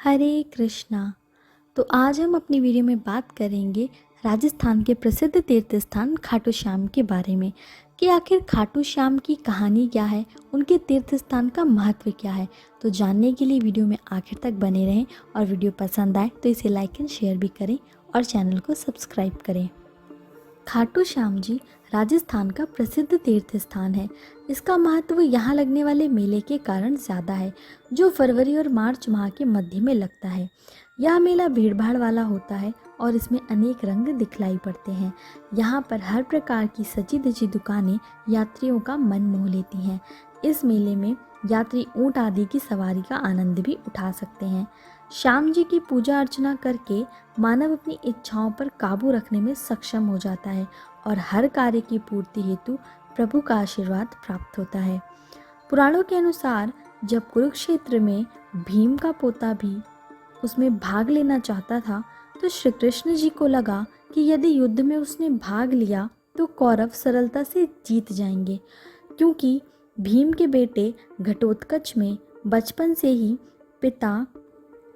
हरे कृष्णा। तो आज हम अपनी वीडियो में बात करेंगे राजस्थान के प्रसिद्ध तीर्थ स्थान खाटू श्याम के बारे में कि आखिर खाटू श्याम की कहानी क्या है, उनके तीर्थ स्थान का महत्व क्या है। तो जानने के लिए वीडियो में आखिर तक बने रहें और वीडियो पसंद आए तो इसे लाइक एंड शेयर भी करें और चैनल को सब्सक्राइब करें। खाटू श्याम जी राजस्थान का प्रसिद्ध तीर्थ स्थान है। इसका महत्व यहाँ लगने वाले मेले के कारण ज़्यादा है, जो फरवरी और मार्च माह के मध्य में लगता है। यह मेला भीड़भाड़ वाला होता है और इसमें अनेक रंग दिखलाई पड़ते हैं। यहाँ पर हर प्रकार की सजी धजी दुकानें यात्रियों का मन मोह लेती हैं। इस मेले में यात्री ऊँट आदि की सवारी का आनंद भी उठा सकते हैं। श्याम जी की पूजा अर्चना करके मानव अपनी इच्छाओं पर काबू रखने में सक्षम हो जाता है और हर कार्य की पूर्ति हेतु प्रभु का आशीर्वाद प्राप्त होता है। पुराणों के अनुसार जब कुरुक्षेत्र में भीम का पोता भी उसमें भाग लेना चाहता था, तो श्री कृष्ण जी को लगा कि यदि युद्ध में उसने भाग लिया तो कौरव सरलता से जीत जाएंगे, क्योंकि भीम के बेटे घटोत्कच में बचपन से ही पिता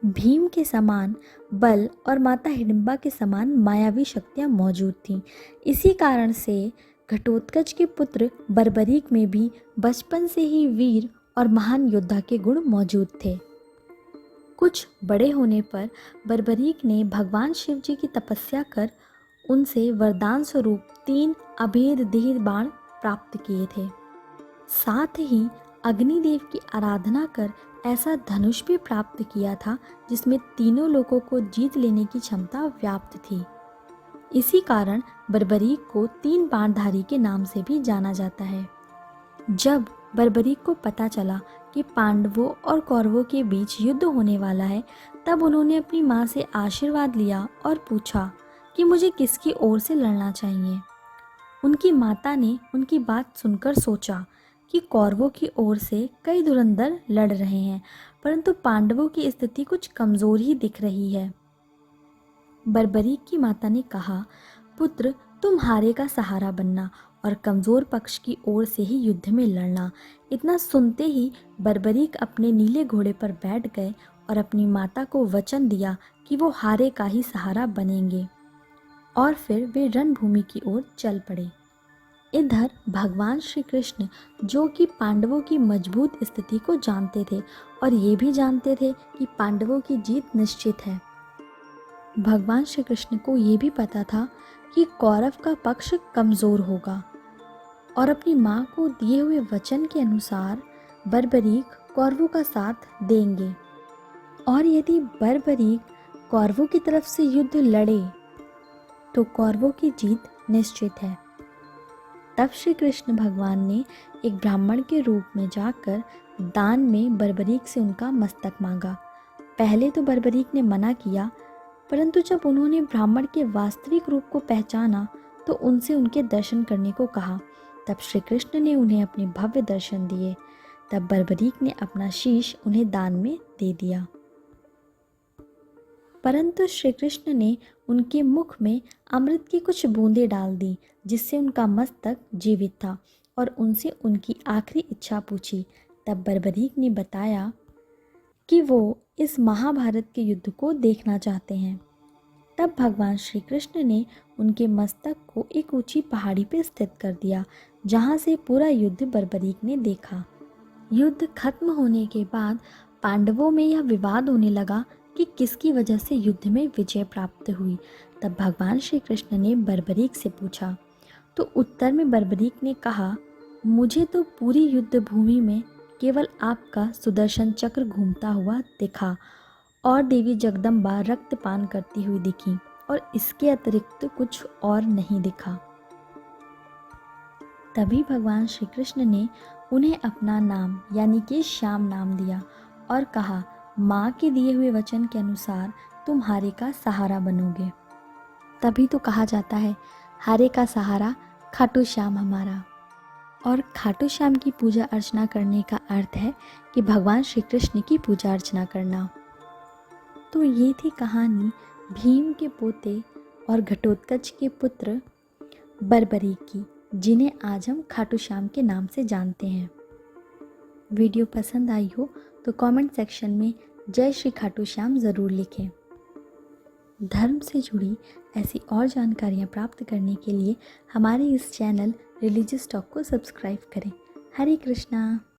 भीम के समान बल और माता हिडिंबा के समान मायावी शक्तियाँ मौजूद थीं। इसी कारण से घटोत्कच के पुत्र बर्बरीक में भी बचपन से ही वीर और महान योद्धा के गुण मौजूद थे। कुछ बड़े होने पर बर्बरीक ने भगवान शिव जी की तपस्या कर उनसे वरदान स्वरूप 3 अभेद देह बाण प्राप्त किए थे। साथ ही अग्निदेव की आराधना कर ऐसा धनुष भी प्राप्त किया था जिसमें तीनों लोगों को जीत लेने की क्षमता व्याप्त थी। इसी कारण बर्बरीक को 3 बाणधारी के नाम से भी जाना जाता है। जब बर्बरीक को पता चला कि पांडवों और कौरवों के बीच युद्ध होने वाला है, तब उन्होंने अपनी माँ से आशीर्वाद लिया और पूछा कि मुझे किसकी ओर से लड़ना चाहिए। उनकी माता ने उनकी बात सुनकर सोचा कि कौरवों की ओर से कई धुरंधर लड़ रहे हैं, परंतु पांडवों की स्थिति कुछ कमज़ोर ही दिख रही है। बर्बरीक की माता ने कहा, पुत्र तुम हारे का सहारा बनना और कमज़ोर पक्ष की ओर से ही युद्ध में लड़ना। इतना सुनते ही बर्बरीक अपने नीले घोड़े पर बैठ गए और अपनी माता को वचन दिया कि वो हारे का ही सहारा बनेंगे, और फिर वे रणभूमि की ओर चल पड़े। इधर भगवान श्री कृष्ण, जो कि पांडवों की मजबूत स्थिति को जानते थे और ये भी जानते थे कि पांडवों की जीत निश्चित है, भगवान श्री कृष्ण को ये भी पता था कि कौरव का पक्ष कमज़ोर होगा, और अपनी माँ को दिए हुए वचन के अनुसार बर्बरीक कौरवों का साथ देंगे, और यदि बर्बरीक कौरवों की तरफ से युद्ध लड़े तो कौरवों की जीत निश्चित है। तब श्री कृष्ण भगवान ने एक ब्राह्मण के रूप में जाकर दान में बर्बरीक से उनका मस्तक मांगा। पहले तो बर्बरीक ने मना किया, परंतु जब उन्होंने ब्राह्मण के वास्तविक रूप को पहचाना तो उनसे उनके दर्शन करने को कहा। तब श्री कृष्ण ने उन्हें अपने भव्य दर्शन दिए। तब बर्बरीक ने अपना शीश उन्हें दान में दे दिया, परंतु श्री कृष्ण ने उनके मुख में अमृत की कुछ बूंदें डाल दी, जिससे उनका मस्तक जीवित था, और उनसे उनकी आखिरी इच्छा पूछी। तब बर्बरीक ने बताया कि वो इस महाभारत के युद्ध को देखना चाहते हैं। तब भगवान श्री कृष्ण ने उनके मस्तक को एक ऊंची पहाड़ी पर स्थित कर दिया, जहाँ से पूरा युद्ध बर्बरीक ने देखा। युद्ध खत्म होने के बाद पांडवों में यह विवाद होने लगा कि किसकी वजह से युद्ध में विजय प्राप्त हुई। तब भगवान श्री कृष्ण ने बर्बरीक से पूछा, तो उत्तर में बर्बरीक ने कहा, मुझे तो पूरी युद्ध भूमि में केवल आपका सुदर्शन चक्र घूमता हुआ दिखा और देवी जगदम्बा रक्तपान करती हुई दिखी, और इसके अतिरिक्त कुछ और नहीं दिखा। तभी भगवान श्री कृष्ण ने उन्हें अपना नाम यानी कि श्याम नाम दिया और कहा, माँ के दिए हुए वचन के अनुसार तुम हारे का सहारा बनोगे। तभी तो कहा जाता है, हारे का सहारा खाटू श्याम हमारा। और खाटू श्याम की पूजा अर्चना करने का अर्थ है कि भगवान श्री कृष्ण की पूजा अर्चना करना। तो ये थी कहानी भीम के पोते और घटोत्कच के पुत्र बर्बरीक की, जिन्हें आज हम खाटू श्याम के नाम से जानते हैं। वीडियो पसंद आई हो तो कमेंट सेक्शन में जय श्री खाटू श्याम ज़रूर लिखें। धर्म से जुड़ी ऐसी और जानकारियाँ प्राप्त करने के लिए हमारे इस चैनल रिलीजियस टॉक को सब्सक्राइब करें। हरे कृष्णा।